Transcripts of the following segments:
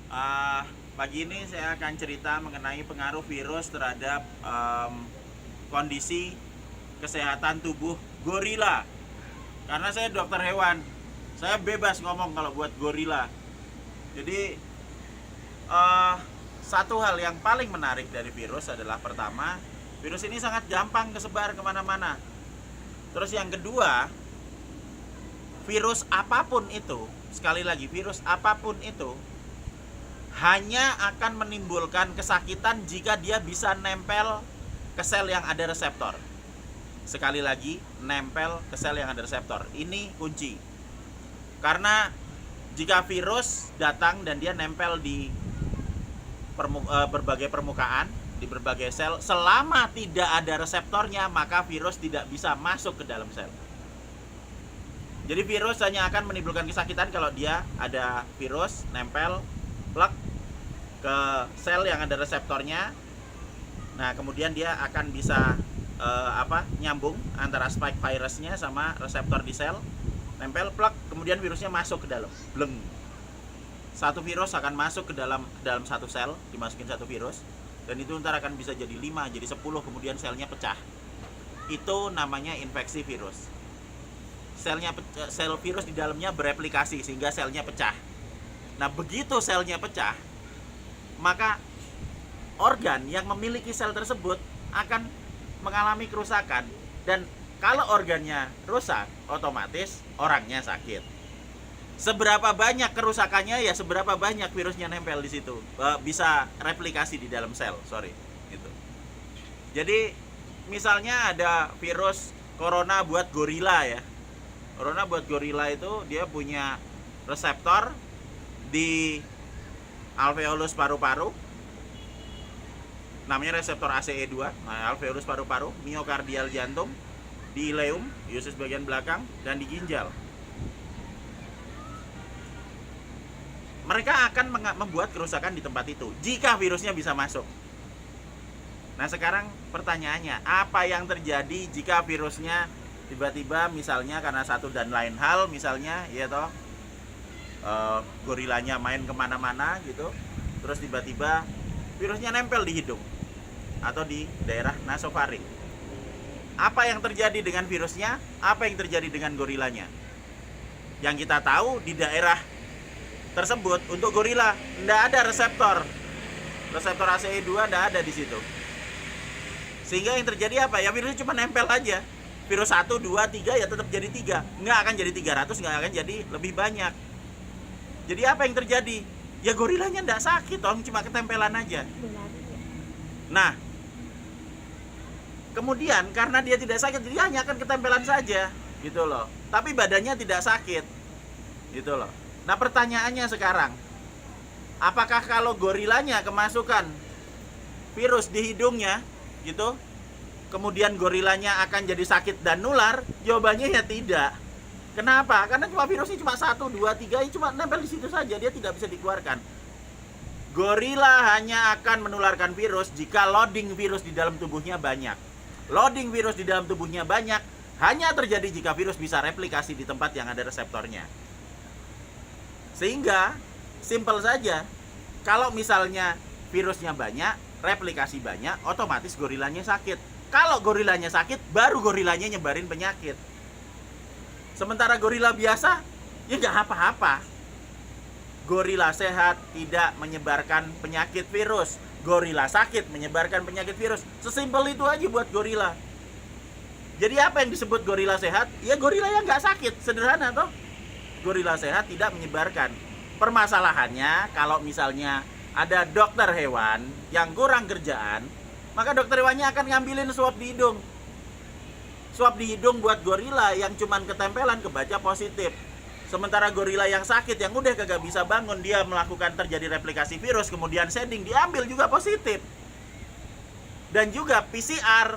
Ah, Pagi ini saya akan cerita mengenai pengaruh virus terhadap kondisi kesehatan tubuh gorila. Karena saya dokter hewan, saya bebas ngomong kalau buat gorila. Jadi ah, satu hal yang paling menarik dari virus adalah pertama, virus ini sangat gampang kesebar kemana-mana. Terus yang kedua, virus apapun itu, sekali lagi virus apapun itu hanya akan menimbulkan kesakitan jika dia bisa nempel ke sel yang ada reseptor. Sekali lagi, nempel ke sel yang ada reseptor. Ini kunci. Karena jika virus datang dan dia nempel di berbagai permukaan, di berbagai sel, selama tidak ada reseptornya, maka virus tidak bisa masuk ke dalam sel. Jadi virus hanya akan menimbulkan kesakitan kalau dia ada virus nempel plug ke sel yang ada reseptornya. Nah, kemudian dia akan bisa nyambung antara spike virusnya sama reseptor di sel, nempel plug, kemudian virusnya masuk ke dalam. Bleng. Satu virus akan masuk ke dalam satu sel, dimasukin satu virus, dan itu ntar akan bisa jadi 5, jadi 10, kemudian selnya pecah. Itu namanya infeksi virus. Sel virus di dalamnya bereplikasi sehingga selnya pecah. Nah, begitu selnya pecah, maka organ yang memiliki sel tersebut akan mengalami kerusakan, dan kalau organnya rusak, otomatis orangnya sakit. Seberapa banyak kerusakannya, ya seberapa banyak virusnya nempel di situ, bisa replikasi di dalam sel, gitu. Jadi misalnya ada virus corona buat gorila ya. Corona buat gorila itu dia punya reseptor di alveolus paru-paru, namanya reseptor ACE2. Nah, alveolus paru-paru, miokardial jantung, di ileum, usus bagian belakang, dan di ginjal. Mereka akan membuat kerusakan di tempat itu jika virusnya bisa masuk. Nah, sekarang pertanyaannya, apa yang terjadi jika virusnya tiba-tiba misalnya karena satu dan lain hal, misalnya ya toh gorilanya main kemana-mana gitu, terus tiba-tiba virusnya nempel di hidung atau di daerah nasofaring. Apa yang terjadi dengan virusnya? Apa yang terjadi dengan gorilanya? Yang kita tahu di daerah tersebut untuk gorila tidak ada reseptor ACE2, tidak ada di situ. Sehingga yang terjadi apa? Ya virusnya cuma nempel aja. Virus 1, 2, 3 ya tetap jadi 3. Nggak akan jadi 300, nggak akan jadi lebih banyak. Jadi apa yang terjadi? Ya gorilanya nggak sakit, cuma ketempelan aja. Nah, kemudian karena dia tidak sakit, dia hanya akan ketempelan saja, gitu loh. Tapi badannya tidak sakit, gitu loh. Nah, pertanyaannya sekarang, apakah kalau gorilanya kemasukan virus di hidungnya, gitu, kemudian gorilanya akan jadi sakit dan nular? Jawabannya ya tidak. Kenapa? Karena cuma virusnya cuma 1, 2, 3, cuma nempel di situ saja, dia tidak bisa dikeluarkan. Gorila hanya akan menularkan virus jika loading virus di dalam tubuhnya banyak. Loading virus di dalam tubuhnya banyak hanya terjadi jika virus bisa replikasi di tempat yang ada reseptornya. Sehingga simple saja, kalau misalnya virusnya banyak, replikasi banyak, otomatis gorilanya sakit. Kalau gorilanya sakit, baru gorilanya nyebarin penyakit. Sementara gorila biasa, ya nggak apa-apa. Gorila sehat tidak menyebarkan penyakit virus. Gorila sakit menyebarkan penyakit virus. Sesimpel itu aja buat gorila. Jadi apa yang disebut gorila sehat? Ya gorila yang nggak sakit, sederhana toh. Gorila sehat tidak menyebarkan. Permasalahannya kalau misalnya ada dokter hewan yang kurang kerjaan, maka dokter hewannya akan ngambilin swab di hidung. Swab di hidung buat gorila yang cuman ketempelan kebaca positif. Sementara gorila yang sakit, yang udah kagak bisa bangun, dia melakukan terjadi replikasi virus, kemudian shedding, diambil juga positif. Dan juga PCR.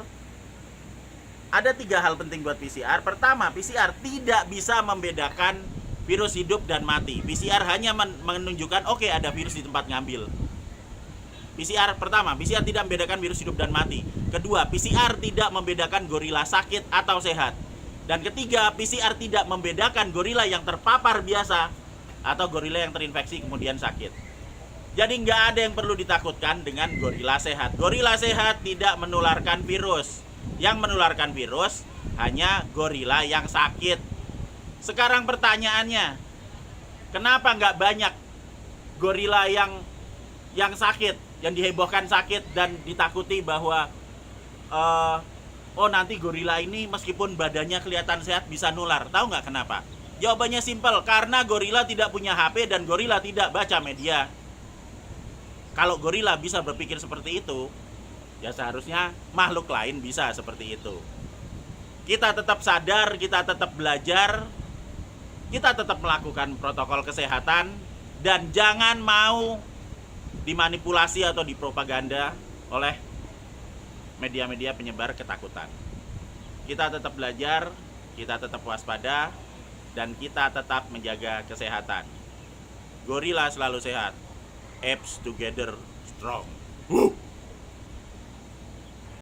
Ada 3 hal penting buat PCR. Pertama, PCR tidak bisa membedakan virus hidup dan mati. PCR hanya menunjukkan oke, ada virus di tempat ngambil. PCR pertama, PCR tidak membedakan virus hidup dan mati. Kedua, PCR tidak membedakan gorila sakit atau sehat. Dan ketiga, PCR tidak membedakan gorila yang terpapar biasa atau gorila yang terinfeksi kemudian sakit. Jadi nggak ada yang perlu ditakutkan dengan gorila sehat. Gorila sehat tidak menularkan virus. Yang menularkan virus hanya gorila yang sakit. Sekarang pertanyaannya, kenapa nggak banyak gorila yang sakit, yang dihebohkan sakit dan ditakuti bahwa oh nanti gorila ini meskipun badannya kelihatan sehat bisa nular. Tahu nggak kenapa? Jawabannya simpel, karena gorila tidak punya HP dan gorila tidak baca media. Kalau gorila bisa berpikir seperti itu, ya seharusnya makhluk lain bisa seperti itu. Kita tetap sadar, kita tetap belajar, kita tetap melakukan protokol kesehatan, dan jangan mau dimanipulasi atau dipropaganda oleh media-media penyebar ketakutan. Kita tetap belajar, kita tetap waspada, dan kita tetap menjaga kesehatan. Gorila selalu sehat. Apes together strong.